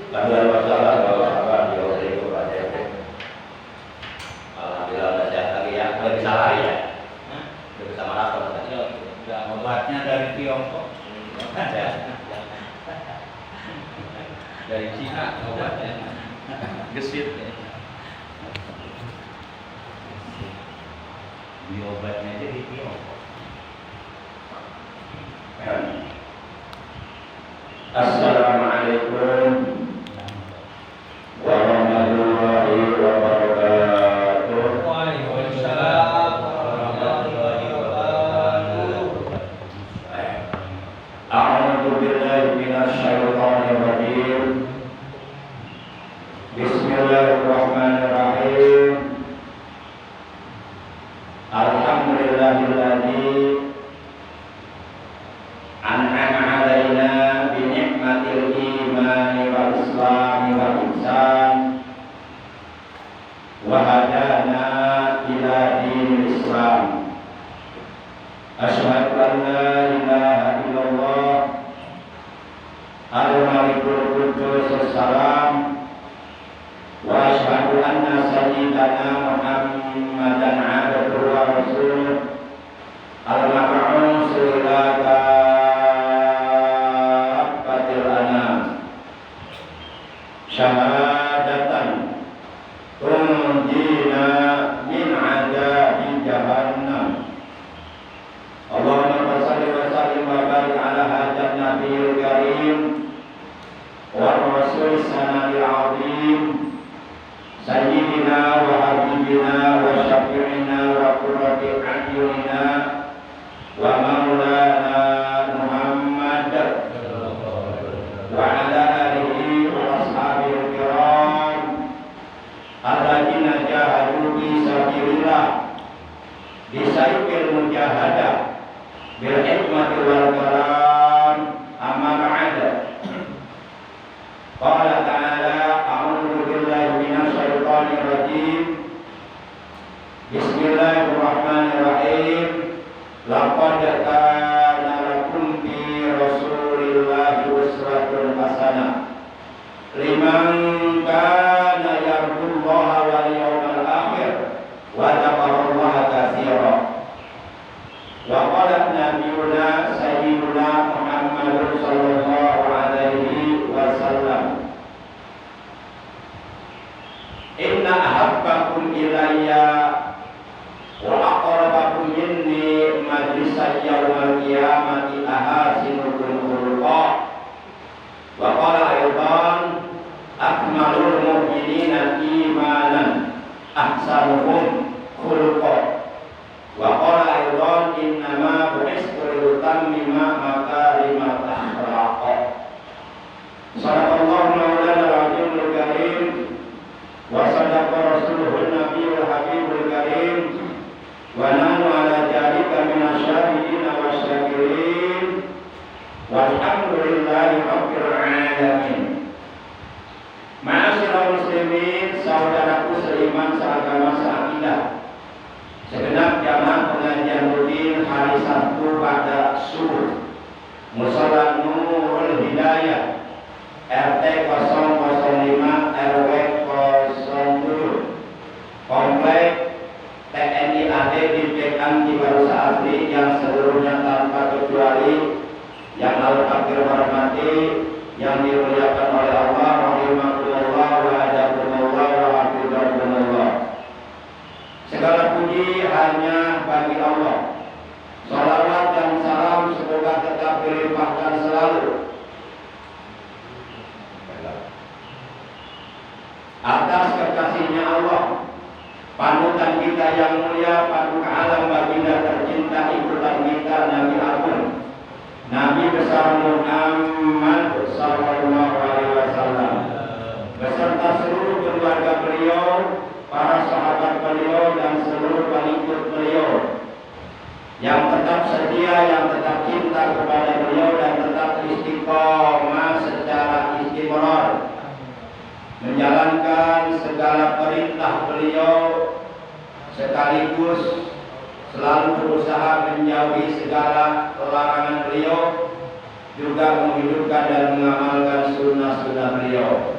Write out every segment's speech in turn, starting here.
Alhamdulillah masalah kalau sabar dia udah ikut aja. Alhamdulillah udah sehat lagi ya. Udah bisa lari ya. Udah bisa maraton tadi. Udah obatnya dari Tiongkok. Ya. Dari Cina obatnya. Gesit. Beli obatnya aja di Tiongkok. Assalamualaikum warahmatullahi wabarakatuh. Waalaikumsalam warahmatullahi wabarakatuh. A'udzu billahi minasy syaithanir rajim. Bismillahirrahmanirrahim. Alhamdulillahilladzi an'ama 'alaina bi ni'matil imani wal islami wal ihsan wa hadana ila dinil islam. Asyhadu an la ilaha illallah al-malikul quddus salam wa asyhadu anna sayyidana Muhammadan 'abduhu wa rasuluh al-mab'uts ila kaffatil anam syahadatan tunjina min 'adzabi jahannam. Allahumma shalli wa sallim wa barik ala hadzal nabiyil karim wa rasul sanadil azim sayyidina wa habibina wa syafi'ina wa qurrati a'yunina wa maulana Muhammad wa ala alihi wa ashabihi kiram alladzina jahadu fi sabilillah bisayfil mujahadah bil hikmati wal kalam amma ba'da. Qala ta'ala a'udzu billahi minasy syaithanir rajim. Bismillahirrahmanirrahim. Laqad kana lakum fi rasulillahi uswatun hasanah liman kana yarjullaha wal yawmal akhir wa dzakarallaha katsiran. Wa qala nabiyuna sayyiduna Muhammadun sallallahu alaihi wasallam, inna ahabbakum ilayya wa aqrabakum minni majlisan yawmal qiyamati ahasinukum khuluqa. Wa qala aydan akmalul mu'minina imanan ahsanuhum khuluqa. Wa qala aydan innama bu'istu liutammima makarimal akhlaq. Sadaqallahu maulana al-azimul karim wa sadaqa rasuluhun nabiyul habibul karim wa nahnu ala dzalika minasyahidina wasyakirin walhamdulillahi rabbil alamin. Ma'asyiral muslimin, saudaraku seiman seagama seakidah, segenap jamaah pengajian rutin hari Sabtu pada subuh Mushola Nurul Hidayah RT 005 RW 07 Komplek TNI AD di Pekan Cibarusah Asri yang seluruhnya tanpa kecuali yang al-fakir hormati, yang dimuliakan oleh Allah, rahimahullah wa hadakumullah wa hafizakumullah. Segala puji hanya bagi Allah. Salawat dan salam semoga tetap dilimpahkan selalu atas kekasihnya Allah, panutan kita yang mulia, paduka alam baginda tercinta, ikutan kita Nabi Agung, Nabi besar Muhammad sallallahu alaihi wasallam, beserta seluruh keluarga beliau, para sahabat beliau dan seluruh pengikut beliau yang tetap setia, yang tetap cinta kepada beliau dan tetap istiqomah secara istimrar menjalankan segala perintah beliau sekaligus selalu berusaha menjauhi segala larangan beliau juga menghidupkan dan mengamalkan sunnah-sunnah beliau.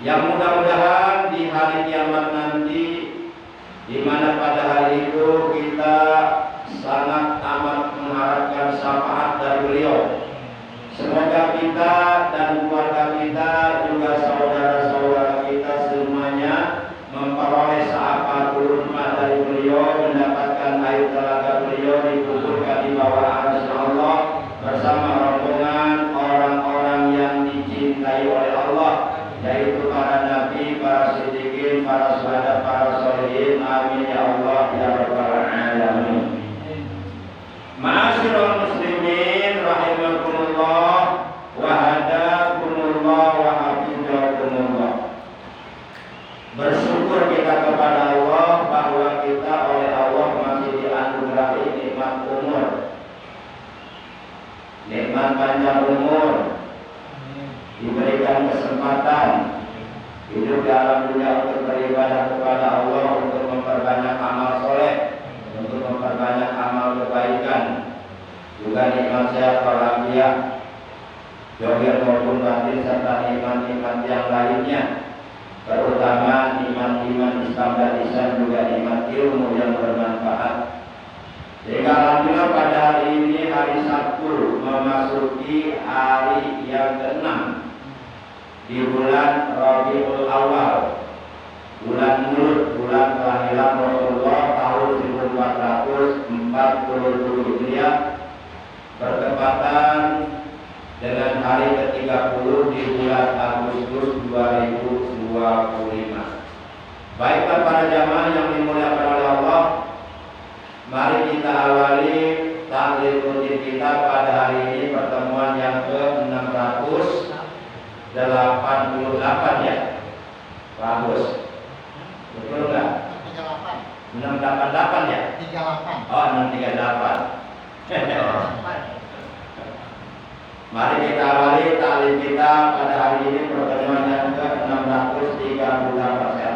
Yang mudah-mudahan di hari kiamat nanti, di mana pada hari itu kita sangat amat mengharapkan syafaat dari beliau. Semoga kita dan keluarga kita juga saudara-saudara kita semuanya memperoleh syafaat kurma dari beliau, mendapatkan air telaga beliau, dikuburkan di bawah arsy Allah bersama rombongan orang-orang yang dicintai oleh Allah, yaitu para nabi, para siddiqin, para syuhada, para sholihin. Amin ya Allah ya rabbal alamin. Ma'asyiral muslimin rahimakumullah wa hadakumullah wa hafizakumullah. Bersyukur kita kepada Allah bahwa kita oleh Allah masih dianugerahi nikmat umur, nikmat panjang umur, diberikan kesempatan hidup dalam dunia untuk beribadah kepada Allah, untuk memperbanyak amal soleh, untuk memperbanyak amal kebaikan, juga nikmat sehat walafiat, zahir maupun batin, serta nikmat-nikmat yang lainnya, terutama nikmat iman Islam dan Ihsan, juga nikmat ilmu yang bermanfaat. Sehingga alhamdulillah pada hari ini, hari Sabtu, memasuki hari yang ke-6 di bulan Rabiul Awal, bulan Mulud, bulan kelahiran Rasulullah tahun 1447 Hijriah, bertepatan dengan hari ke-30 di bulan Agustus 2025. Baiklah para jamaah yang dimuliakan oleh Allah, mari kita awali tahlil rutin kita pada hari ini, pertemuan yang ke-688 ya. Bagus. Betul enggak? 688 ya? 38. Oh, 638. Mari kita awali tahlil kita pada hari ini, pertemuan yang ke-638 ya.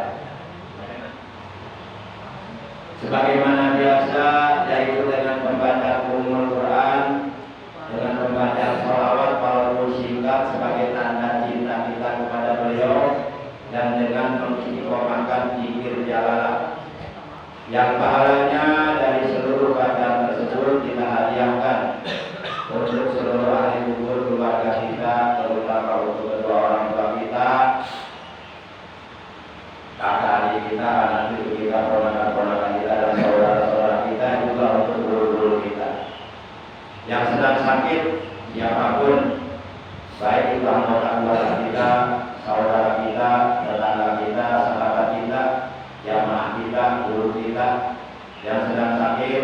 Sebagaimana biasa, yaitu dengan membaca umul Quran, dengan membaca sholawat walaupun singkat sebagai tanda cinta kita kepada beliau, dan dengan mengistiqomahkan zikir jalalah yang pahalanya dari seluruh bacaan tersebut kita hadiahkan untuk seluruh ahli kubur keluarga kita, terutama untuk kedua orang tua kita, kakak adik kita, anak cucu kita, ponakan-ponakan kita, dan saudara-saudara kita, juga untuk guru-guru kita yang sedang sakit, siapapun, baik itu anggota keluarga kita, saudara kita, tetangga kita, sahabat kita, jamaah kita, guru kita yang sedang sakit.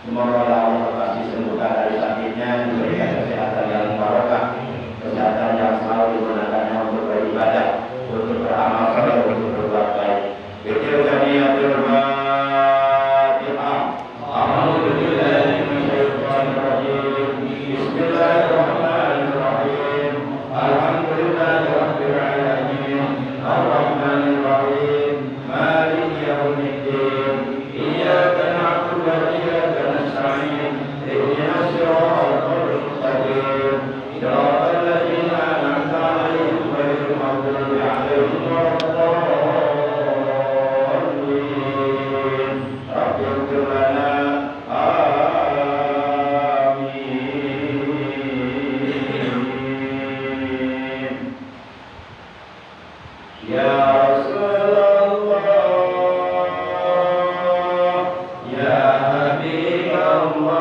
Semoga Allah pasti sembuhkan dari sakitnya, diberikan kesehatan yang barokah, kesehatan yang selalu digunakannya untuk beribadah, untuk beramal soleh, untuk berbuat baik. Bismillahirrahmanirrahim. A'udzubillahi minasyaitonirrajim. Bismillahirrahmanirrahim. Alhamdulillahirabbil alamin. Arrahmanir rahim. Maliki yaumiddin. Iyyaka na'budu wa iyyaka nasta'in. Ihdinas siratal mustaqim. Shiratal ladzina an'amta 'alaihim ghairil maghdubi 'alaihim waladdallin. Rabbi ighfir lana. Amin. Ya Rasulullah, ya Habibullah,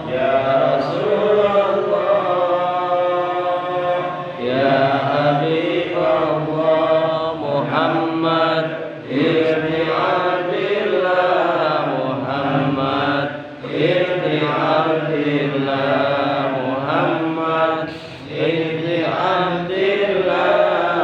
ya Rasulullah, ya Habibullah, Muhammad ibni Abdillah, Muhammad ibni Abdillah, Muhammad ibni Abdillah,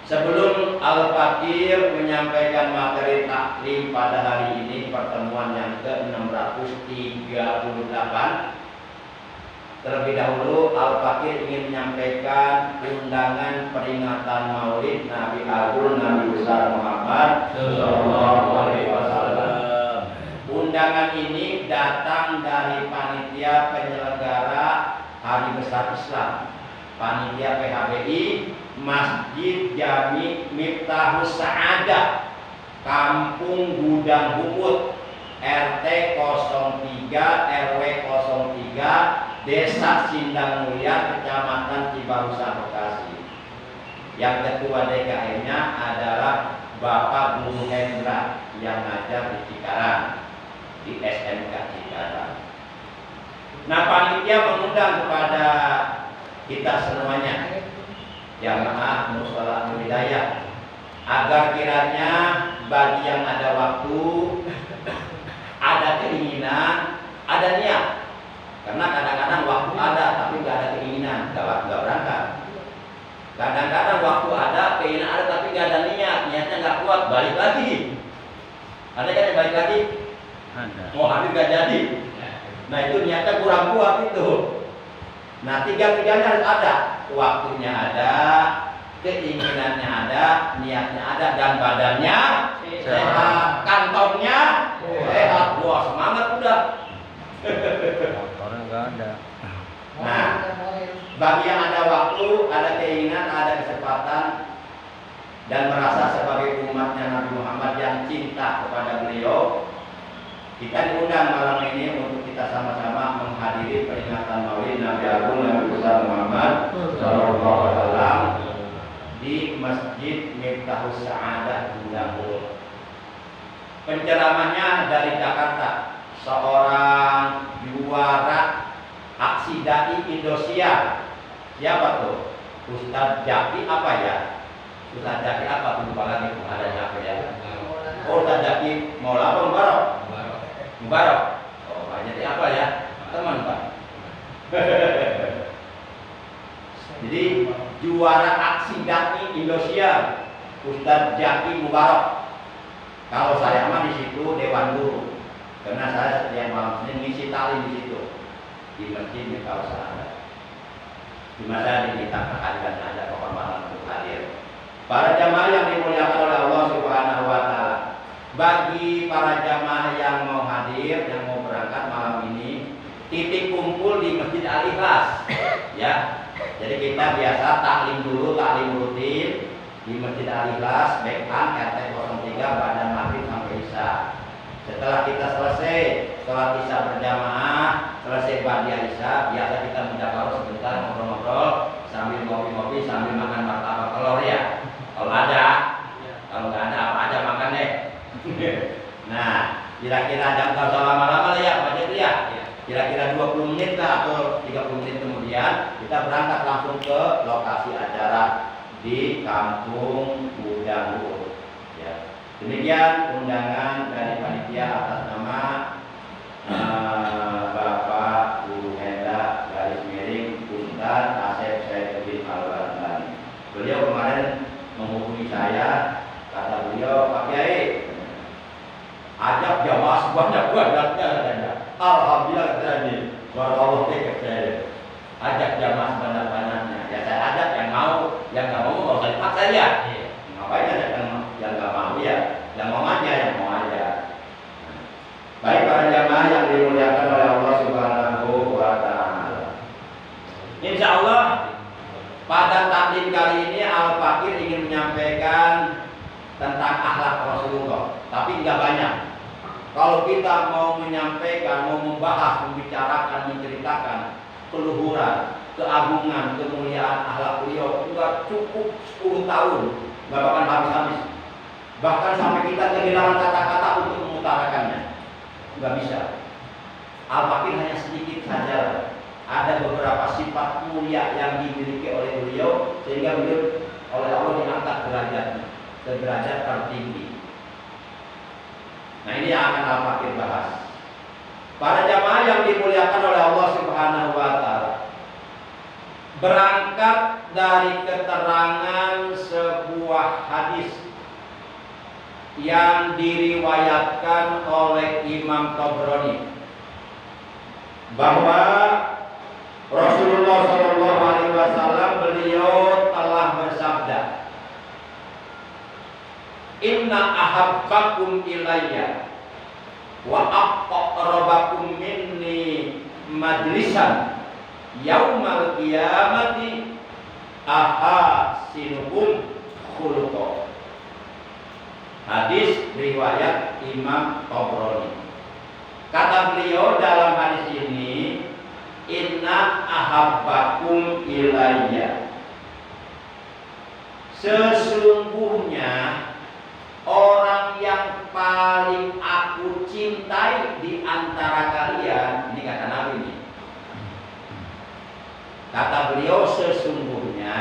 Sebelum Al-Fatihah Bakir menyampaikan materi taklim pada hari ini, pertemuan yang ke-638. Terlebih dahulu Al Bakir ingin menyampaikan undangan peringatan Maulid Nabi Agung Nabi besar Muhammad Sallallahu Alaihi Wasallam. Undangan ini datang dari panitia penyelenggara Hari Besar Islam, panitia PHBI Masjid Jami Miftahus Sa'adah, Kampung Gudang Bukut, RT 03 RW 03, Desa Sindang Mulia, Kecamatan Cibarusah, Bekasi. Yang ketua DKM-nya adalah Bapak Guru Hendra yang ngajar di Cikarang, di SMK Cikarang. Nah, panitia mengundang kepada kita semuanya, jamaah Mushola Hidayah, agar kiranya bagi yang ada waktu, ada keinginan, ada niat. Karena kadang-kadang waktu ada tapi nggak ada keinginan, nggak berangkat. Kadang-kadang waktu ada, keinginan ada tapi nggak ada niat, niatnya nggak kuat, balik lagi. Ada kan yang balik lagi? Ada. Mau hadir nggak jadi. Nah itu niatnya kurang kuat itu. Nah tiga-tiganya harus ada, waktunya ada, keinginannya ada, niatnya ada, dan badannya sehat, kantongnya sehat. Wah semangat udah. Orang nggak ada. Nah, bagi yang ada waktu, ada keinginan, ada kesempatan, dan merasa sebagai umatnya Nabi Muhammad yang cinta kepada beliau, kita diundang malam ini untuk kita sama-sama menghadiri peringatan Maulid Nabi Agung Nabi besar Muhammad Sallallahu Alaihi Wasallam di Masjid Miftahus Sa'adah Gudang Bukut. Penceramahnya dari Jakarta, seorang juara aksi dai Indonesia. Siapa tuh? Ustadz Jaki apa ya? Ustadz Jaki apa? Lupa lagi, ada Jaki ya. Oh, Ustadz Jaki mau lapor Mubarok. Mubarok. Oh, jadi apa ya? Teman Pak. Jadi juara aksi dai Indonesia, Ustadz Jaki Mubarok. Kalau saya mah di situ dewan guru. Karena saya setiap malam Senin ngisi talim di situ, di masjid di kawasan. Di mana diminta kehadiran ada kehormatan untuk hadir. Para jamaah yang dimuliakan oleh Allah Subhanahu Wa Taala. Bagi para jamaah yang mau hadir, yang mau berangkat malam ini, titik kumpul di Masjid Al-Ikhlas. Ya, jadi kita biasa taklim dulu, taklim rutin di Masjid Al-Ikhlas, Bekan, RT 03, Badan Maghrib sampai Isya. Setelah kita selesai sholat Isya berjamaah, selesai ba'da Isya, biasa kita mendakwah sebentar, ngobrol-ngobrol sambil ngopi-ngopi, sambil makan martabak telur ya. Kalau ada, kalau nggak ada apa aja makan deh. Nah, kira-kira jam nggak usah lama-lama lah ya, Pak Jepri ya. Kira-kira 20 menit lah atau 30 menit kemudian kita berangkat langsung ke lokasi acara di Kampung Gudang Bukut. Ya. Demikian undangan dari panitia atas nama Bapak Guru Hendra garis miring Ustadz Asep Saifuddin Al-Bandani. Beliau kemarin menghubungi saya, kata beliau, Pak Kiai, ajak jamaah sebanyak-banyaknya katanya. Alhamdulillah katanya, barakallahu fiik saya. Ajak jamaah sebanyak-banyaknya. Ya saya ajak yang mau, yang nggak mau nggak usah dipaksa ya. Ngapain ajak yang nggak mau ya? Yang mau aja, yang mau aja. Baik para jamaah yang dimuliakan oleh Allah Subhanahu Wa Taala. Insya Allah pada taklim kali ini Al Fakir ingin menyampaikan tentang akhlak Rasulullah, tapi nggak banyak. Kalau kita mau menyampaikan, mau membahas, membicarakan, menceritakan keluhuran, keagungan, kemuliaan akhlak beliau, juga cukup 10 tahun, nggak bakal habis-habis. Bahkan sampai kita kehilangan kata-kata untuk mengutarakannya, nggak bisa. Al Fakir hanya sedikit saja. Ada beberapa sifat mulia yang dimiliki oleh beliau sehingga beliau oleh Allah diangkat derajatnya ke derajat tertinggi. Nah ini yang akan Al Fakir bahas. Para jamaah yang dimuliakan oleh Allah Subhanahu Wa Taala, berangkat dari keterangan sebuah hadis yang diriwayatkan oleh Imam Tabrani bahwa Rasulullah SAW beliau telah bersabda, Inna ahabbakum ilayya wa aqrabakum minni majlisan yaumal qiyamati ahasinukum khuluqa. Hadis riwayat Imam Tabrani. Kata beliau dalam hadis ini, Inna ahabbakum ilayya, sesungguhnya orang yang paling aku cintai di antara kalian, ini kata Nabi ini. Kata beliau, sesungguhnya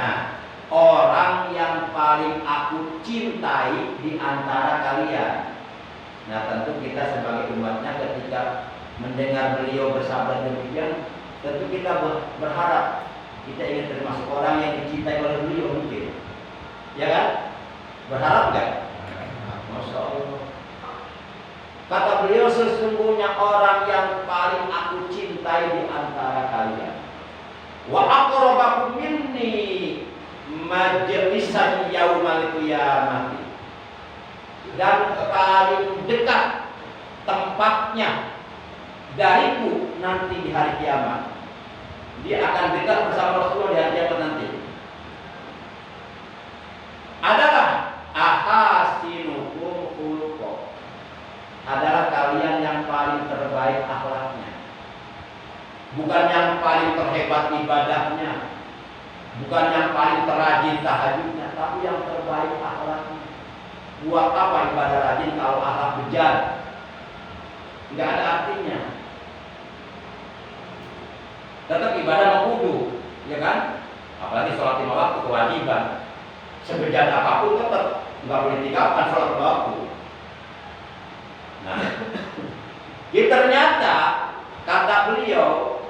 orang yang paling aku cintai di antara kalian. Nah, tentu kita sebagai umatnya ketika mendengar beliau bersabda demikian, tentu kita berharap kita ingin termasuk orang yang dicintai oleh beliau mungkin. Ya kan? Berharap enggak? Masya Allah. Kata beliau, sesungguhnya orang yang paling aku cintai di antara kalian, wa aqrabakum minni majlisan yaumal qiyamah, dan paling dekat tempatnya dariku nanti di hari kiamat. Dia akan dekat bersama Rasulullah di hari kiamat nanti. Adalah ahasinukum khuluqa, adalah kalian yang paling terbaik akhlaknya. Bukan yang paling terhebat ibadahnya, bukan yang paling terajin tahajudnya, tapi yang terbaik akhlaknya. Buat apa ibadah rajin kalau akhlak bejat? Enggak ada artinya. Tetap ibadah mengkudu, ya kan? Apalagi sholat 5 waktu kewajiban. Sebejat apapun tetap nggak boleh tinggalkan sholat 5 waktu. Nah, ternyata kata beliau,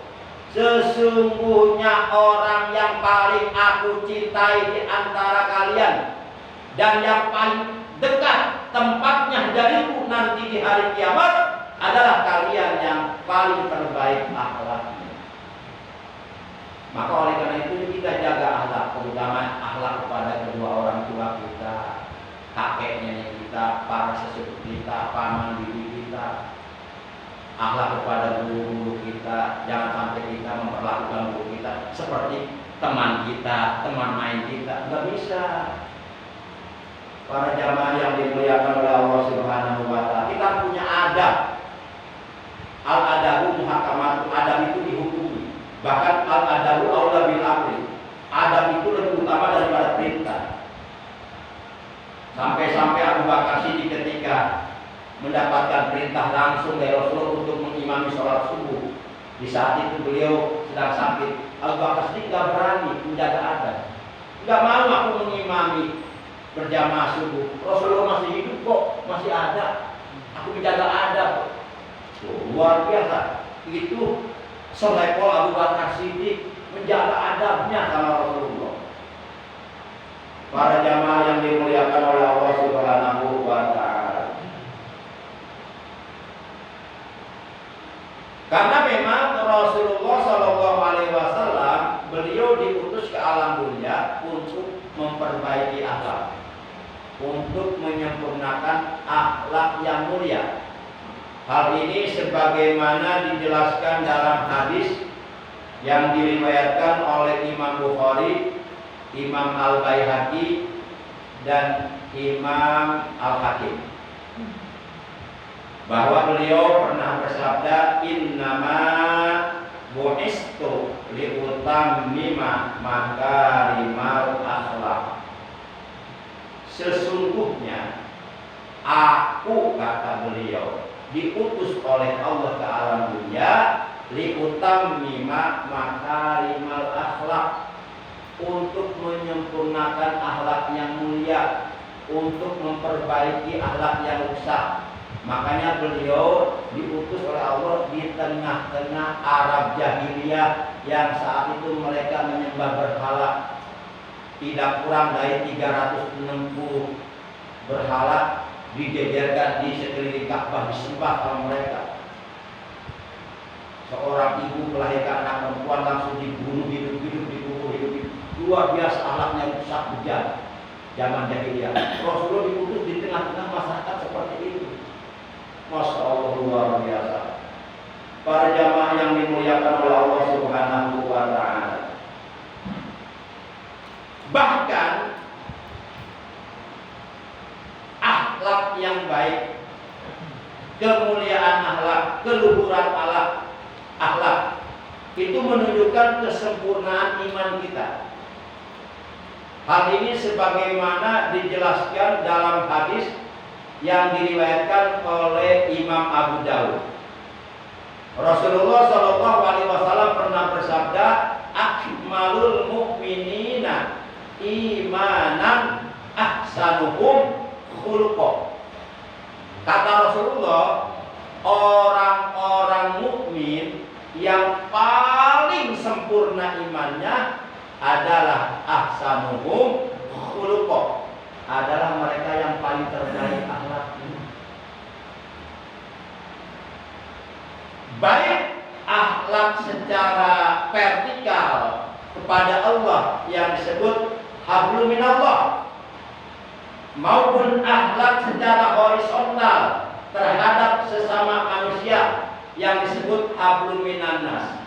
sesungguhnya orang yang paling aku cintai di antara kalian dan yang paling dekat tempatnya dariku nanti di hari kiamat adalah kalian yang paling terbaik akhlaknya. Maka oleh karena itu kita jaga akhlak, terutama akhlak kepada kedua orang tua kita, kakek nenek kita, para sesepuh kita, paman bibi kita, akhlak kepada guru kita. Jangan sampai kita memperlakukan guru kita seperti teman kita, teman main kita. Nggak bisa. Para jamaah yang dimuliakan oleh Allah Subhanahu wa Ta'ala, kita punya adab. Al-adabu muhakamatu, adab itu dihukumi. Bahkan al-adabu aula bil amri, adab itu lebih utama daripada perintah. Sampai-sampai Abu Bakar Siddiq ketika mendapatkan perintah langsung dari Rasulullah untuk mengimami sholat subuh, di saat itu beliau sedang sakit. Abu Bakar Siddiq tidak berani menjaga adab. Tidak mau aku mengimami berjamaah subuh. Rasulullah masih hidup kok, masih ada. Aku menjaga adab. Luar biasa. Itu selevel Abu Bakar Siddiq menjaga adabnya sama Rasulullah. Para jamaah yang dimuliakan oleh Allah Subhanahu wa Ta'ala. Karena memang Rasulullah SAW beliau diutus ke alam dunia untuk memperbaiki akhlak, untuk menyempurnakan akhlak yang mulia. Hal ini sebagaimana dijelaskan dalam hadis yang diriwayatkan oleh Imam Bukhari, Imam Al-Baihaqi, dan Imam Al-Hakim, bahwa beliau pernah bersabda, innama bu'istu liutammima makarimal akhlak. Sesungguhnya aku, kata beliau, diutus oleh Allah ke alam dunia liutammima makarimal akhlak, untuk menyempurnakan akhlak yang mulia, untuk memperbaiki akhlak yang rusak. Makanya beliau diutus oleh Allah di tengah-tengah Arab jahiliyah yang saat itu mereka menyembah berhala. Tidak kurang dari 360 berhala dijejerkan di sekeliling Ka'bah, disembah sama mereka. Seorang ibu melahirkan anak perempuan langsung dibunuh hidup-hidup, dikubur hidup-hidup. Luar biasa akhlaknya, rusak bejat zaman jahiliyah. Rasulullah diutus di tengah-tengah masyarakat seperti itu. Masya Allah, luar biasa. Para jamaah yang dimuliakan oleh Allah Subhanahu wa Ta'ala. Bahkan akhlak yang baik, kemuliaan akhlak, keluhuran akhlak itu menunjukkan kesempurnaan iman kita. Hal ini sebagaimana dijelaskan dalam hadis yang diriwayatkan oleh Imam Abu Dawud. Rasulullah Shallallahu Alaihi Wasallam pernah bersabda, "Akmalul mu'minina imanan ahsanuhum khuluqan." Kata Rasulullah, orang-orang mukmin yang paling sempurna imannya adalah ahsanuhum khuluqan, adalah mereka yang paling terbaik akhlaknya. Baik akhlak secara vertikal kepada Allah yang disebut hablum minallah, maupun akhlak secara horizontal terhadap sesama manusia yang disebut hablum minannas.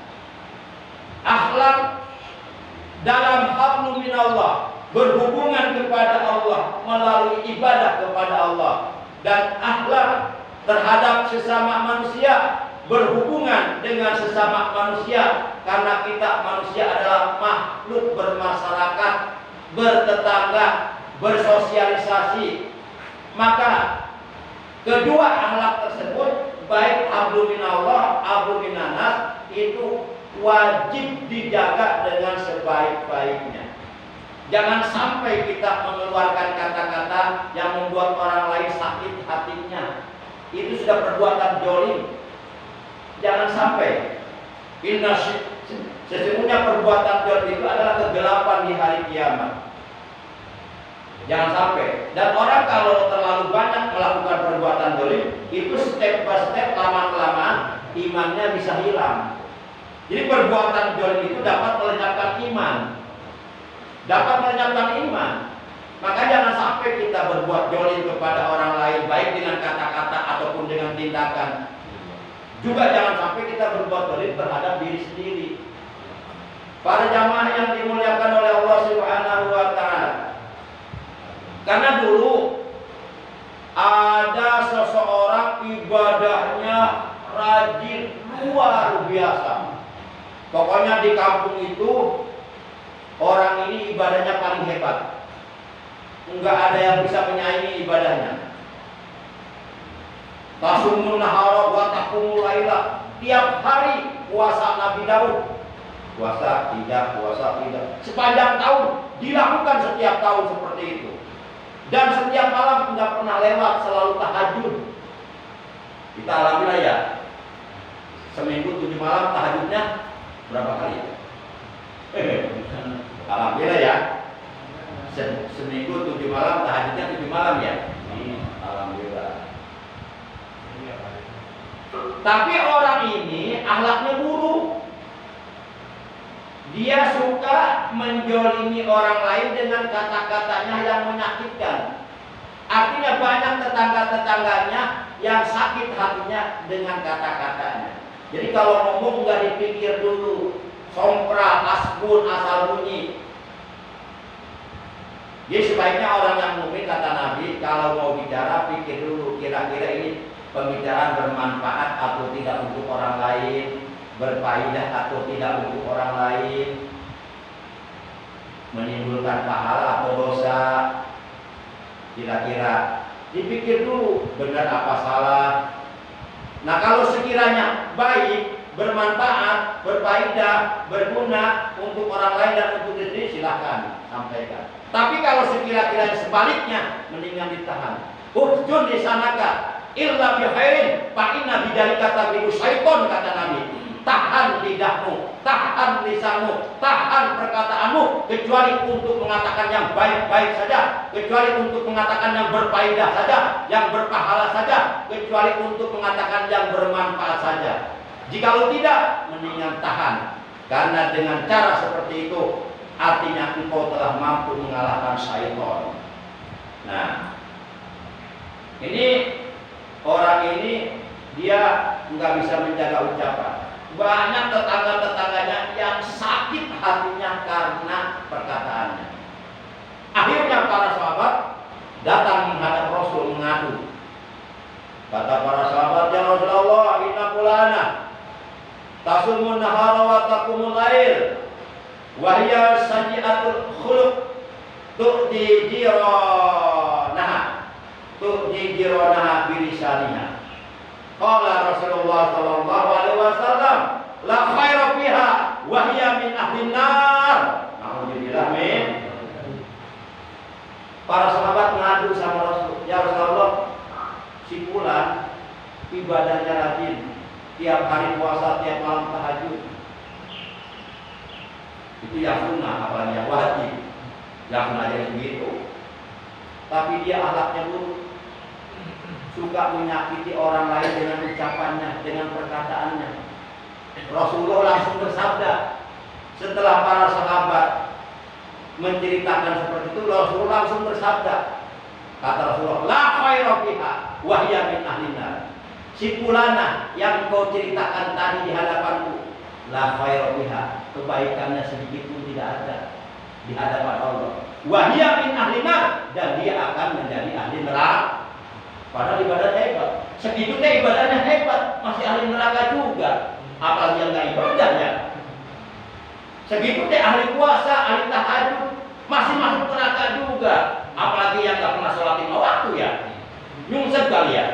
Akhlak dalam hablum minallah, berhubungan kepada Allah melalui ibadah kepada Allah, dan akhlak terhadap sesama manusia, berhubungan dengan sesama manusia, karena kita manusia adalah makhluk bermasyarakat, bertetangga, bersosialisasi. Maka kedua akhlak tersebut, baik hablum minallah, hablum minannas, itu wajib dijaga dengan sebaik-baiknya. Jangan sampai kita mengeluarkan kata-kata yang membuat orang lain sakit hatinya. Itu sudah perbuatan zalim. Jangan sampai. Sesungguhnya perbuatan zalim itu adalah kegelapan di hari kiamat. Jangan sampai. Dan orang kalau terlalu banyak melakukan perbuatan zalim, itu step by step, lama-kelamaan imannya bisa hilang. Jadi perbuatan zalim itu dapat melenyapkan iman. Dapat melenyapkan iman. Maka jangan sampai kita berbuat zalim kepada orang lain, baik dengan kata-kata ataupun dengan tindakan. Juga jangan sampai kita berbuat zalim terhadap diri sendiri. Para jamaah yang dimuliakan oleh Allah Subhanahu wa Ta'ala. Karena dulu ada seseorang ibadahnya rajin luar biasa. Pokoknya di kampung itu orang ini ibadahnya paling hebat. Enggak ada yang bisa menyaingi ibadahnya. Tasumun nahara wa taqumul laila. Tiap hari puasa Nabi Daud. Puasa tidak. Sepanjang tahun dilakukan, setiap tahun seperti itu. Dan setiap malam tidak pernah lewat, selalu tahajud. Kita alhamdulillah ya. Seminggu 7 malam tahajudnya berapa kali ya? Alhamdulillah ya. Seminggu 7 malam tahajudnya 7 malam ya. Alhamdulillah. Tapi orang ini akhlaknya buruk. Dia suka menjolimi orang lain dengan kata-katanya yang menyakitkan. Artinya banyak tetangga-tetangganya yang sakit hatinya dengan kata-katanya. Jadi kalau ngomong nggak dipikir dulu, sompral, asbun, asal bunyi. Jadi sebaiknya orang yang mukmin, kata Nabi, kalau mau bicara pikir dulu, kira-kira ini pembicaraan bermanfaat atau tidak untuk orang lain, berfaedah atau tidak untuk orang lain, menimbulkan pahala atau dosa. Kira-kira dipikir dulu, benar apa salah. Nah kalau sekiranya baik, bermanfaat, berfaedah, berguna untuk orang lain dan untuk diri, silahkan sampaikan. Tapi kalau sekira-kiranya sebaliknya, mendingan ditahan. Uhjun di sanaka illa bihairin fa inna bidzalika tabi'u syaiton, kata Nabi. tahan lidahmu, tahan lisanmu, tahan perkataanmu, kecuali untuk mengatakan yang baik-baik saja, kecuali untuk mengatakan yang berfaedah saja, yang berpahala saja, kecuali untuk mengatakan yang bermanfaat saja. Jikalau tidak, mendingan tahan, karena dengan cara seperti itu artinya engkau telah mampu mengalahkan syaitan. Nah, ini orang ini dia nggak bisa menjaga ucapan. Banyak tetangga-tetangganya yang sakit hatinya karena perkataannya. Akhirnya para sahabat datang menghadap Rasul mengadu. Kata para sahabat, ya Rasulullah, inna fulana tasumun nahara wa taqumul lail wa hiya sayyi'atul khuluq tu'ti jiranaha bilisaniha. Qala Rasulullah sallallahu alaihi wasallam, la khaira fiha wa hiya min ahlin nar. Alhamdulillah, amin. Para sahabat mengadu sama Rasul, ya Rasulullah, si fulan ibadahnya rajin, tiap hari puasa, tiap malam tahajud. Itu yang sunnah, apalagi yang wajib. Yang belajar begitu. Tapi dia akhlaknya buruk, suka menyakiti orang lain dengan ucapannya, dengan perkataannya. Rasulullah langsung bersabda. Setelah para sahabat menceritakan seperti itu, Rasulullah langsung bersabda. Kata Rasulullah, la khaira fiha wa hiya min ahlin nar. Si fulana yang kau ceritakan tadi di hadapanku, la khaira fiha, kebaikannya sedikit pun tidak ada di hadapan Allah. Wa hiya min ahlin nar, dan dia akan menjadi ahli neraka. Padahal ibadahnya hebat. Segitu deh ibadahnya hebat, masih ahli neraka juga. Apalagi yang gak ibadahnya. Segitu deh ahli puasa, ahli tahajud, masih masuk neraka juga. Apalagi yang gak pernah sholat lima waktu ya. Nyungsep kali ya.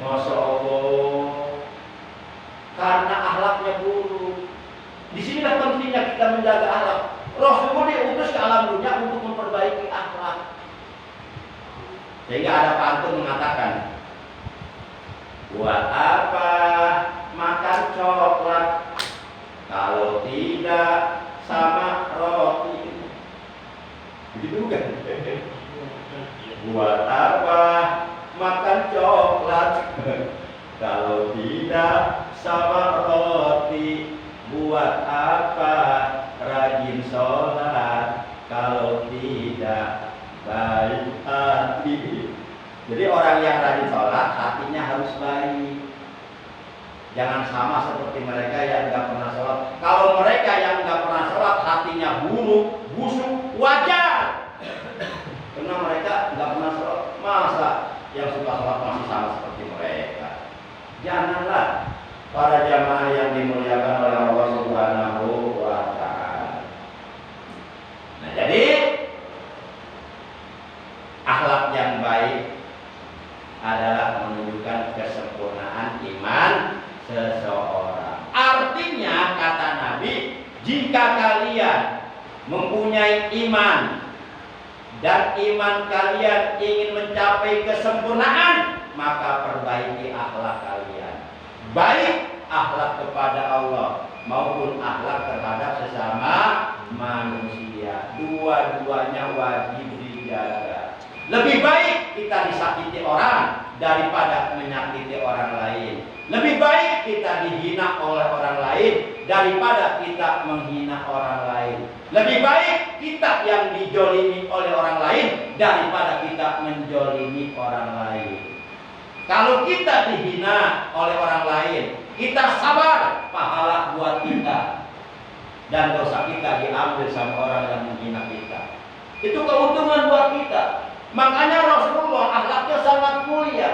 Masya Allah. Karena akhlaknya buruk. Di sinilah pentingnya kita menjaga akhlak. Rasulullah diutus ke alam dunia untuk memperbaiki akhlak. Sehingga ada pantun mengatakan, buat apa makan coklat kalau tidak sama roti? Begitu kan? Buat apa makan coklat kalau tidak sama roti? Buat apa rajin sholat kalau tidak baik hati? Jadi orang yang rajin sholat hatinya harus baik. Jangan sama seperti mereka yang nggak pernah sholat. Kalau mereka yang nggak pernah sholat hatinya buruk, busuk, wajar. Karena mereka nggak pernah sholat. Masa yang suka sholat masih sama seperti mereka? Janganlah. Para jamaah yang dimuliakan oleh Allah Subhanahu wa ta'ala. Nah, jadi akhlak yang baik adalah menunjukkan kesempurnaan iman seseorang. Artinya kata Nabi, jika kalian mempunyai iman dan iman kalian ingin mencapai kesempurnaan, maka perbaiki akhlak kalian. Baik akhlak kepada Allah maupun akhlak terhadap sesama manusia. Dua-duanya wajib dijaga. Lebih baik kita disakiti orang daripada menyakiti orang lain. Lebih baik kita dihina oleh orang lain daripada kita menghina orang lain. Lebih baik kita yang dijolimi oleh orang lain daripada kita menjolimi orang lain. Kalau kita dihina oleh orang lain, kita sabar, pahala buat kita. Dan dosa kita diambil sama orang yang menghina kita. Itu keuntungan buat kita. Makanya Rasulullah akhlaknya sangat mulia.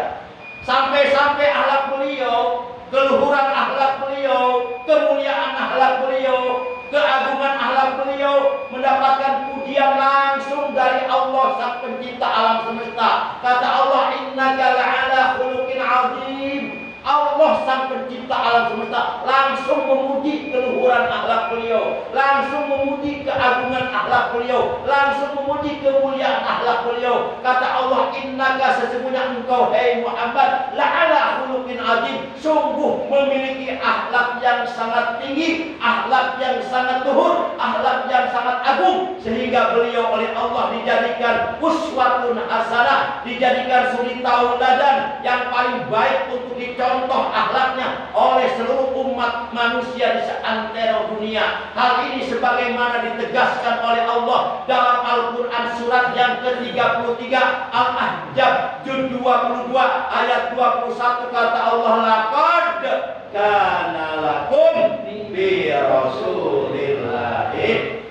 Sampai-sampai akhlak beliau, keluhuran akhlak beliau, kemuliaan akhlak beliau, keagungan akhlak beliau mendapatkan pujian langsung dari Allah Sang Pencipta alam semesta. Kata Allah, innaka la'ala khuluqin azim. Allah Sang Pencipta alam semesta langsung memuji keluhuran akhlak beliau, langsung memuji keagungan akhlak beliau, langsung memuji kemuliaan akhlak beliau. Kata Allah, innaka, sesungguhnya engkau hai Muhammad la'ala khuluqin khuluqin azim, sungguh memiliki akhlak yang sangat tinggi, akhlak yang sangat luhur, akhlak yang sangat agung, sehingga beliau oleh Allah dijadikan uswatun hasanah, dijadikan suri tauladan yang paling baik untuk dicontoh akhlaknya oleh seluruh umat manusia di seantero dunia. Hal ini sebagaimana ditegaskan oleh Allah dalam Al-Quran surat yang ke-33 Al-Ahzab juz 22 ayat 21, kata Allah, laqad kana lakum bi rasulillahi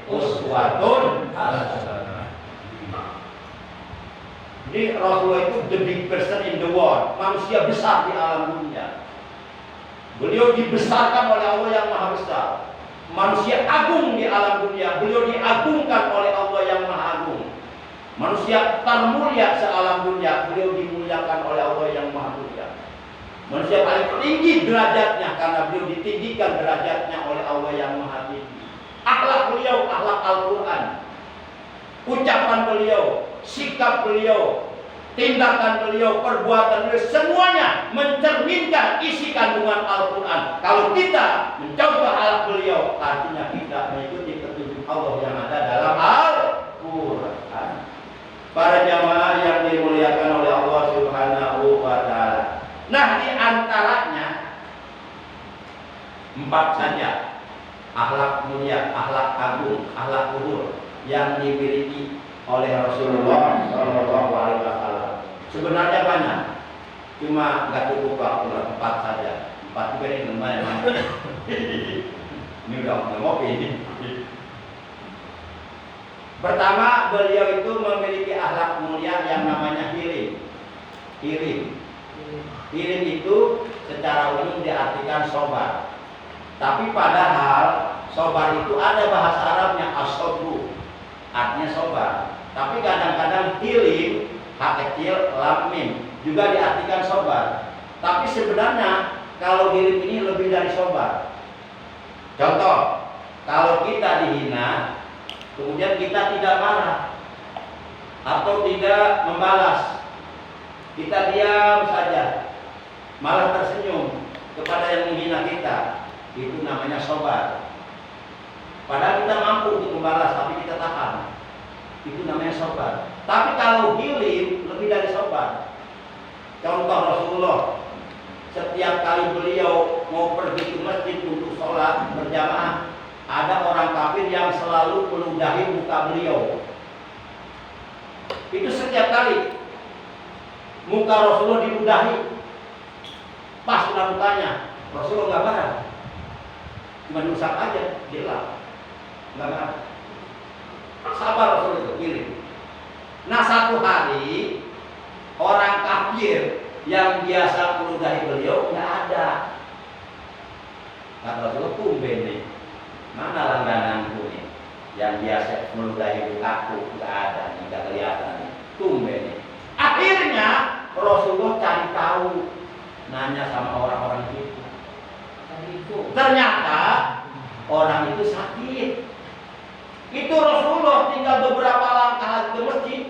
uswatun hasanah. Jadi Rasulullah itu the big person in the world, manusia besar di alam dunia. Beliau dibesarkan oleh Allah yang Maha Besar. Manusia agung di alam dunia, beliau diagungkan oleh Allah yang Maha Agung. Manusia termulia sealam dunia, beliau dimuliakan oleh Allah yang Maha Mulia. Manusia paling tinggi derajatnya karena beliau ditinggikan derajatnya oleh Allah yang Maha Tinggi. Akhlak beliau, akhlak Al-Quran, ucapan beliau, sikap beliau, tindakan beliau, perbuatan beliau, semuanya mencerminkan isi kandungan Al-Quran. Kalau kita mencoba akhlak beliau, artinya kita mengikuti petunjuk Allah yang ada dalam Al-Quran. Para jamaah yang dimuliakan oleh Allah Subhanahu wa Ta'ala. Nah, di antaranya 4 saja akhlak mulia, akhlak agung, akhlak luhur yang dimiliki oleh Rasulullah Shallallahu Alaihi Wasallam. Sebenarnya banyak, cuma nggak cukup waktu, 4 saja. 4 juga ini lumayan. Ini udah ngopi ini. Pertama, beliau itu memiliki akhlak mulia yang namanya hilim. Hilim itu secara umum diartikan sobar. Tapi padahal sobar itu ada bahasa Arabnya as-sabru, artinya sobar. Tapi kadang-kadang hilim, h kecil, lam mim, juga diartikan sobar. Tapi sebenarnya kalau hilim ini lebih dari sobar. Contoh, kalau kita dihina, kemudian kita tidak marah atau tidak membalas, kita diam saja, malah tersenyum kepada yang menghina kita, itu namanya sobar. Padahal kita mampu untuk membalas, tapi kita tahan, itu namanya sobar. Tapi kalau hilim lebih dari sobar. Contoh Rasulullah, setiap kali beliau mau pergi ke masjid untuk sholat berjamaah, ada orang kafir yang selalu meludahi muka beliau. Itu setiap kali muka Rasulullah diludahi, pas kena mukanya, Rasulullah nggak marah, cuma usap aja, gelap, nggak marah. Sabar Rasul itu, pilih. Nah, satu hari orang kafir yang biasa meludahi beliau nggak ada. Kata Rasulullah, tumben nih, mana langgananku nih yang biasa meludahi mukaku, nggak ada, nggak kelihatan nih, tumben nih. Akhirnya Rasulullah cari tahu, nanya sama orang-orang itu. Ternyata orang itu sakit. Itu Rasulullah tinggal beberapa langkah lagi ke masjid,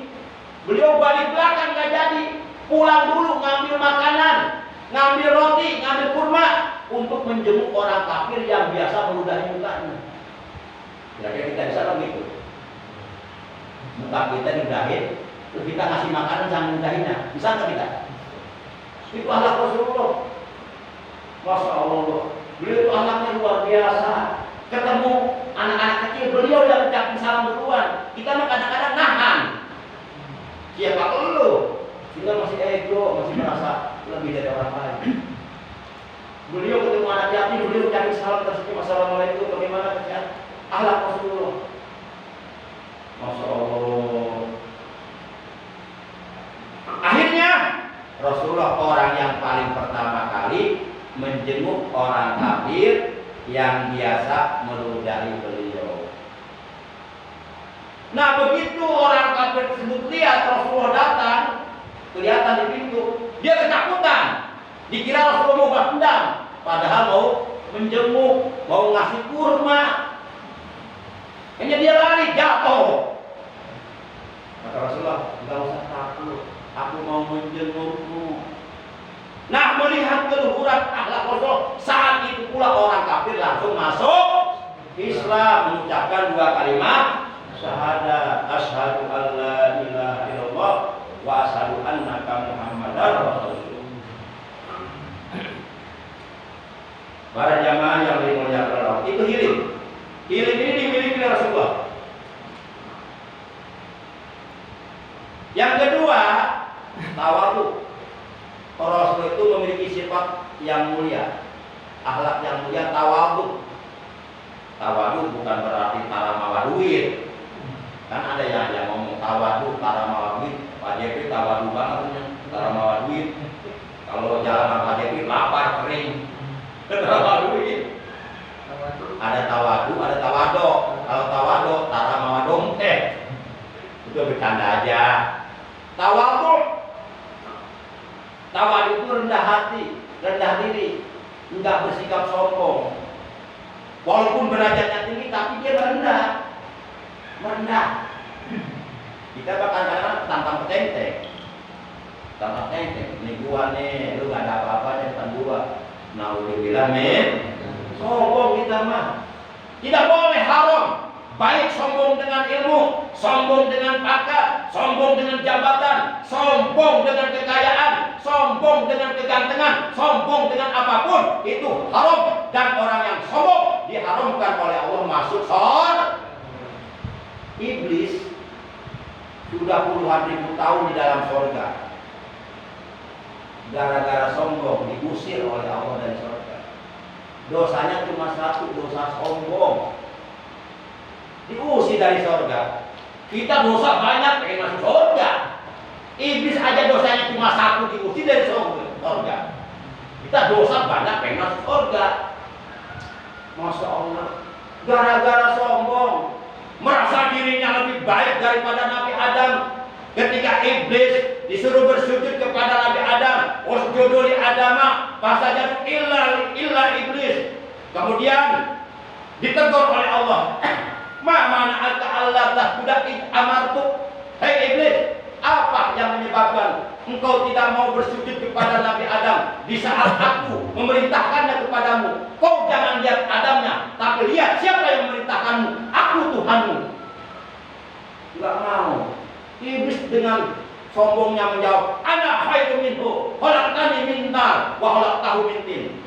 beliau balik belakang nggak jadi, pulang dulu ngambil makanan, ngambil roti, ngambil kurma untuk menjenguk orang kafir yang biasa meludahi mukanya. Kira-kira kita bisa begitu? Muka kita diludahin, terus kita ngasih makanan sambil meludahinya, bisa nggak kita? Itu akhlak Rasulullah. Masya Allah, beliau itu akhlaknya luar biasa. Ketemu anak-anak kecil, beliau yang ucapin salam duluan. Kita mah kadang-kadang nahan. Siapa lu? Kita masih ego, masih merasa lebih dari orang lain. Beliau ketemu anak yatim, beliau ucapin salam tersebut, assalamualaikum, bagaimana keadaan? Akhlak Rasulullah. Masya Allah. Akhirnya Rasulullah orang yang paling pertama kali menjenguk orang kafir yang biasa meludahi beliau. Nah, begitu orang kafir tersebut lihat Rasulullah datang, kelihatan di pintu, dia ketakutan. Dikira Rasulullah mau balas dendam, padahal mau menjenguk, mau ngasih kurma. Hanya dia lari, jatuh. Kata Rasulullah, enggak usah takut, aku mau menjengukmu. Nah, melihat keluhuran akhlak Rasul, saat itu pula orang kafir langsung masuk Islam, mengucapkan dua kalimat syahadat, asyhadu alla ilaha illallah wa asyhadu annaka muhammadar rasulullah. Para jamaah yang dimuliakan Allah, itu hilim. Hilim ini dimiliki oleh Rasulullah. Yang kedua, tawadhu. Rasul itu memiliki sifat yang mulia, akhlak yang mulia, tawadhu. Tawadhu bukan berarti taramawa duit. Kan ada yang ngomong tawadhu, taramawa duit. Pak JP tawadhu banget, taramawa duit. Kalau jalan Pak JP lapar kering, taramawa duit. Ada tawadhu, ada tawado. Kalau tawado, taramawa dompet. Itu bercanda aja. Tawadhu. Tawadhu itu rendah hati, rendah diri, enggak bersikap sombong. Walaupun derajatnya tinggi, tapi dia merendah. Kita kadang-kadang tantang petenteng. Tantang petenteng. Ini gua nih, lu gak ada apa-apa depan gua. Naudzubillah min. Sombong kita mah. Tidak boleh, haram. Baik sombong dengan ilmu, sombong dengan pangkat, sombong dengan jabatan, sombong dengan kekayaan, sombong dengan kegantengan, sombong dengan apapun, itu haram. Dan orang yang sombong diharamkan oleh Allah masuk surga. Iblis sudah puluhan ribu tahun di dalam surga. Gara-gara sombong diusir oleh Allah dari surga. Dosanya cuma satu, dosa sombong. Diusir dari surga. Kita dosa banyak pengen masuk surga. Iblis aja dosanya cuma satu, diusir dari surga. Kita dosa banyak pengen masuk surga. Masya Allah. Gara-gara sombong, merasa dirinya lebih baik daripada Nabi Adam. Ketika iblis disuruh bersujud kepada Nabi Adam, usjudu li Adama, fasajadu illa iblis. Kemudian ditegur oleh Allah. Ma mana'aka alla tasjuda id amartu. Hei iblis, apa yang menyebabkan engkau tidak mau bersujud kepada Nabi Adam di saat aku memerintahkannya kepadamu? Kau jangan lihat Adamnya, tapi lihat siapa yang memerintahkanmu. Aku Tuhanmu. Enggak mau. Iblis dengan sombongnya menjawab, ana khairum minhu, khalaqtani min nar wa khalaqtahu min tin.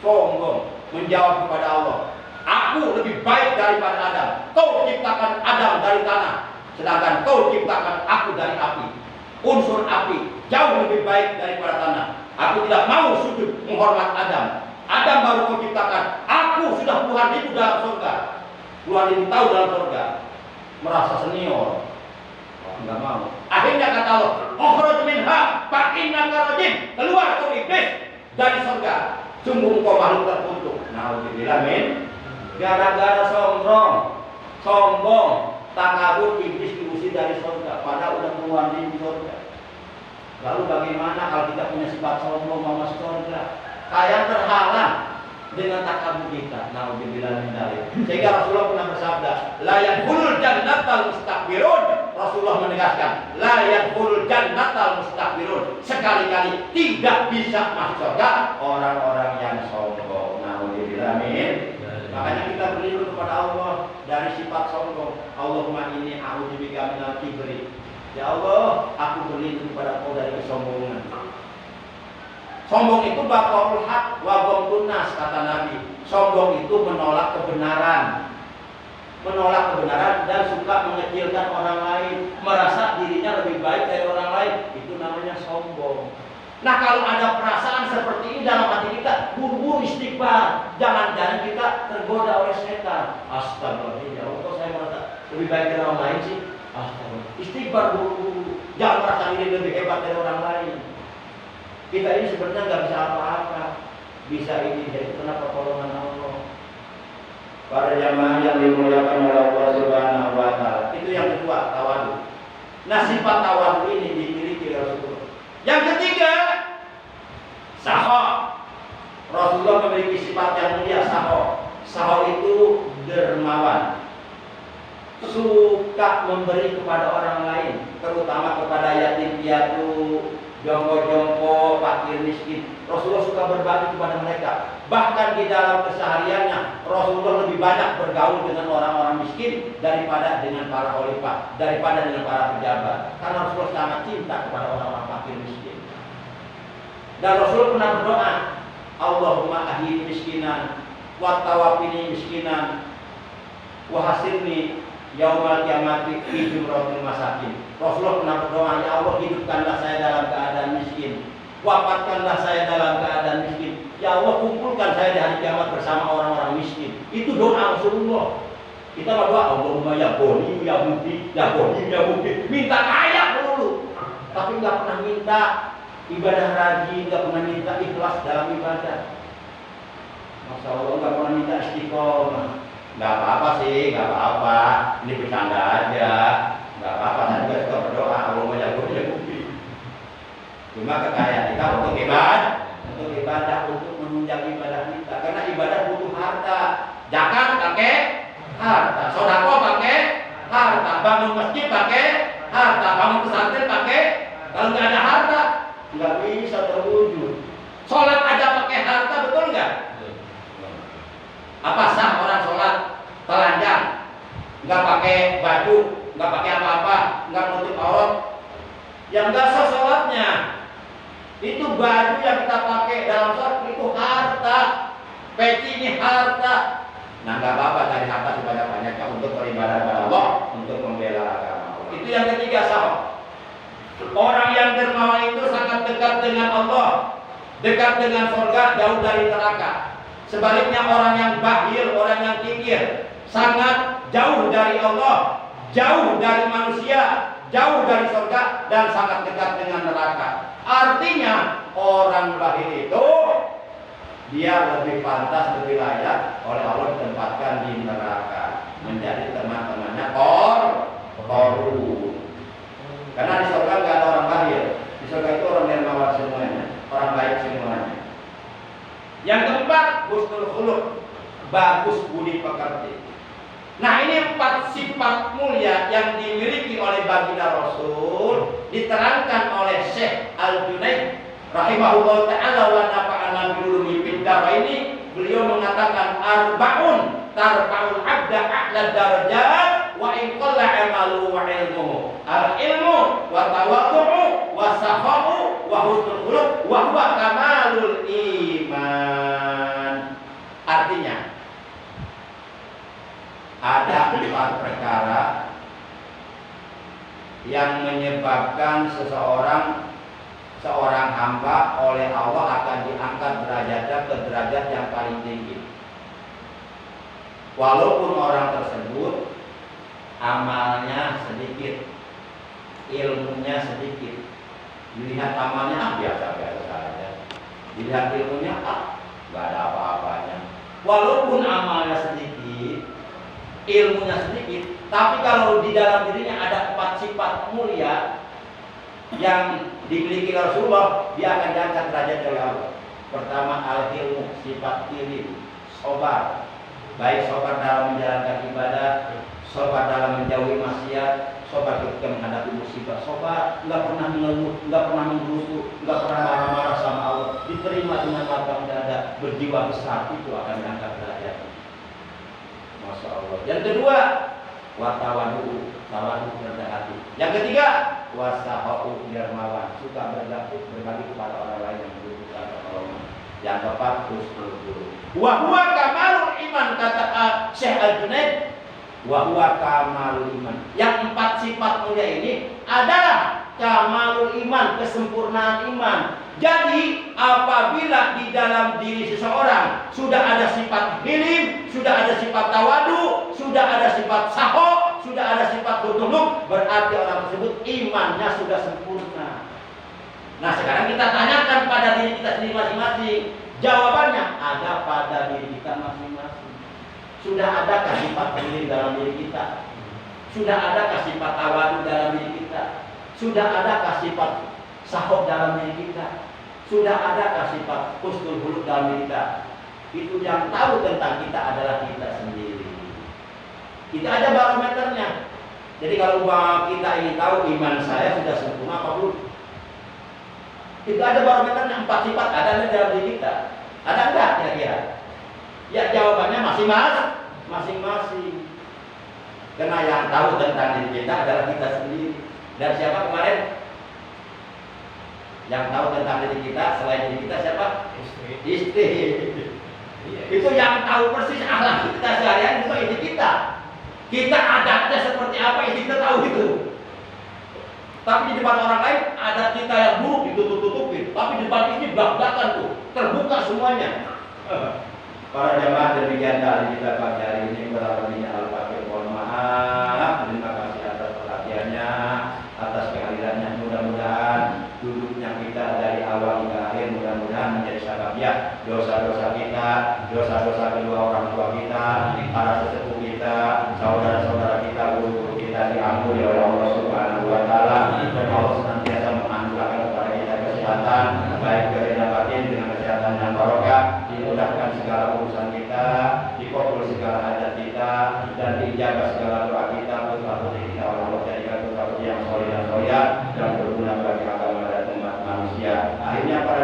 Sombong menjawab kepada Allah, aku lebih baik daripada Adam. Kau ciptakan Adam dari tanah, sedangkan kau ciptakan aku dari api. Unsur api jauh lebih baik daripada tanah. Aku tidak mau sujud menghormat Adam. Adam baru kau ciptakan. Aku sudah puluhan ribu dalam surga, puluhan ribu tahun dalam surga. Merasa senior, enggak mau. Akhirnya kata Allah, ukhruj minha fa innaka rajim. Keluar kau iblis dari surga, sungguh engkau makhluk terkutuk. Naudzubillah min. Gara-gara sombong, takabur, iblis diusir dari surga. Padahal udah puluhan ribu surga. Lalu bagaimana kalau kita punya sifat sombong mau masuk surga? Kayak terhalang dengan takabur kita. Naudzubillah min dzalik. Sehingga Rasulullah pernah bersabda, la yadkhulul jannatal mustakbirun. Rasulullah menegaskan, la yadkhulul jannatal mustakbirun. Sekali-kali tidak bisa masuk surga orang-orang yang sombong. Naudzubillah min. Makanya kita berlindung kepada Allah dari sifat sombong. Allahumma inni a'udzubika minal kibri. Ya Allah, aku berlindung kepada Engkau dari kesombongan. Sombong itu batalul haq wa ghamtun nas, kata Nabi. Sombong itu menolak kebenaran. Menolak kebenaran dan suka mengecilkan orang lain, merasa dirinya lebih baik dari orang lain. Itu namanya sombong. Nah, kalau ada perasaan seperti ini dalam hati kita, buru-buru istighfar. Jangan-jangan kita tergoda oleh setan. Astagfirullahaladzim, ya Allah, saya merasa lebih baik dari orang lain sih. Astagfirullah. Istighfar buru-buru. Jangan merasa diri lebih hebat dari orang lain. Kita ini sebenarnya nggak bisa apa-apa. Bisa ini, jadi kenapa pertolongan Allah? Para jamaah yang dimuliakan oleh Allah Subhanahu wa Ta'ala. Itu yang kedua, tawadhu. Nah, sifat tawadhu ini dimiliki Rasulullah. Yang ketiga, saho. Rasulullah memiliki sifat yang mulia, saho. Saho itu dermawan, suka memberi kepada orang lain, terutama kepada yatim piatu, jongko-jongko, Pak fakir miskin. Rasulullah suka berbagi kepada mereka. Bahkan di dalam kesehariannya Rasulullah lebih banyak bergaul dengan orang-orang miskin daripada dengan para khalifah, daripada dengan para pejabat. Karena Rasulullah sangat cinta kepada orang-orang fakir miskin. Dan Rasulullah pernah berdoa, Allahumma ahyi miskinan wa tawafini miskinan wa hasilni yaumal kiamati fi jumratil masakin. Rasulullah pernah berdoa, ya Allah, hidupkanlah saya dalam keadaan miskin, wafatkanlah saya dalam keadaan miskin. Ya Allah, kumpulkan saya di hari kiamat bersama orang-orang miskin. Itu doa Rasulullah. Kita berdoa, Allahumma ya Boni ya Budi, ya Boni ya Budi. Minta kaya dulu, tapi nggak pernah minta ibadah rajin, nggak pernah minta ikhlas dalam ibadah. Masya Allah, nggak pernah minta istiqomah. Nggak apa-apa sih, nggak apa-apa. Ini bercanda aja. Nggak apa-apa, saya juga suka berdoa. Allahumma ya Boni ya Budi. Cuma kekayaan kita untuk ibadah, untuk menunjang ibadah kita. Karena ibadah butuh harta. Zakat pakai harta, sedekah pakai harta, bangun masjid pakai harta, bangun pesantren pakai. Kalau nggak ada harta, nggak bisa terwujud. Sholat aja pakai harta, betul nggak? Apa sah orang sholat telanjang, nggak pakai baju, nggak pakai apa-apa, nggak nutup aurat? Yang nggak sah sholatnya. Itu baju yang kita pakai dalam sholat itu harta, peci ini harta. Nah, nggak apa-apa cari harta sebanyak-banyaknya untuk beribadah kepada Allah, untuk membela agama Allah. Itu yang ketiga, sahabat. Orang yang dermawan itu sangat dekat dengan Allah, dekat dengan surga, jauh dari neraka. Sebaliknya orang yang bakhil, orang yang kikir, sangat jauh dari Allah, jauh dari manusia, jauh dari surga, dan sangat dekat dengan neraka. Artinya orang bakhil itu dia lebih pantas, lebih layak oleh Allah ditempatkan di neraka, menjadi teman-temannya korun. Karena di surga nggak ada orang bakhil. Di surga itu orang dermawan semuanya, orang baik semuanya. Yang keempat, husnul khuluq, bagus budi pekerti. Nah, ini 4 sifat mulia yang dimiliki oleh baginda Rasul, diterangkan oleh Syekh Al-Junaid rahimahullah ta'ala wa nafa'ana bi'ulumi fid dharaini. Beliau mengatakan arba'un tarfa'ul 'abda a'la darajat wa in qalla 'amalu wa 'ilmuhu. Al-ilmu wa tawadhu'u wa sakha'u wa husnul khuluq wa huwa kamalul iman. Artinya ada 4 perkara yang menyebabkan seorang hamba oleh Allah akan diangkat derajatnya ke derajat yang paling tinggi. Walaupun orang tersebut amalnya sedikit, ilmunya sedikit. Dilihat amalnya biasa-biasa saja. Dilihat ilmunya nggak ada apa-apanya. Walaupun amalnya sedikit, ilmunya sedikit, tapi kalau di dalam dirinya ada 4 sifat mulia yang dimiliki Rasulullah, dia akan diangkat derajat oleh Allah. Pertama, al-ilmu, sifat ilmu, sabar. Baik sabar dalam menjalankan ibadah, sabar dalam menjauhi maksiat, sabar ketika menghadapi musibah, sabar, nggak pernah mengeluh, nggak pernah menggerutu, nggak pernah marah-marah sama Allah, diterima dengan lapang dada, berjiwa besar, itu akan diangkat derajat. Masya Allah. Yang kedua, watawadu, tawadu rendah hati. Yang ketiga, wasahau dermawan, suka berbagi kepada orang lain yang membutuhkan pertolongan. Yang keempat, husnul khuluq. Wa huwa kamalul iman, kata Syekh Al-Junaid. Wa huwa kamalul iman. Yang 4 sifat mulia ini adalah kamalul iman, kesempurnaan iman. Jadi apabila di dalam diri seseorang sudah ada sifat hilim, sudah ada sifat tawadu, sudah ada sifat saho, sudah ada sifat huduluk, berarti orang tersebut imannya sudah sempurna. Nah, sekarang kita tanyakan pada diri kita sendiri masing-masing. Jawabannya ada pada diri kita masing-masing. Sudah adakah sifat hilim dalam diri kita? Sudah adakah sifat tawadu dalam diri kita? Sudah adakah sifat saho dalam diri kita? Sudah adakah sifat husnul khuluq dalam diri kita? Itu yang tahu tentang kita adalah kita sendiri. Kita ada barometernya. Jadi kalau kita ingin tahu iman saya sudah sempurna apa belum, Itu ada barometernya 4 sifat ada di dalam diri kita. Ada enggak kira-kira? Ya jawabannya masing-masing. Karena yang tahu tentang diri kita adalah kita sendiri. Dan siapa kemarin? Yang tahu tentang diri kita selain diri kita siapa? Istri. Itu yang tahu persis akhlak kita seharian itu istri kita. Kita adabnya seperti apa istri kita tahu itu. Tapi di depan orang lain ada kita yang buruk ditutup-tutupin. Tapi di depan ini belak-belakan tuh, terbuka semuanya. Para jamaah demikian dari kita pagi hari ini berarti Al-Fatihah. Mohon maaf, terima kasih atas perhatiannya, atas kehadirannya. Mudah-mudahan duduknya kita dari awal hingga akhir mudah-mudahan menjadi sababnya dosa-dosa kita, dosa-dosa kedua orang tua kita, para sesepuh kita, saudara-saudara kita, guru-guru kita diampuni oleh Allah Subhanahu wa taala. Dan Allah senantiasa menganugerahkan kepada kita kesehatan baik dari batin dengan kesehatan yang barokah, dimudahkan segala urusan kita, dikabul segala hajat kita, dan dijaga segala doa kita, putra-putri kita oleh Allah jadikan putra-putri yang soleh dan soya dan berguna bagi agama dan umat manusia. Akhirnya para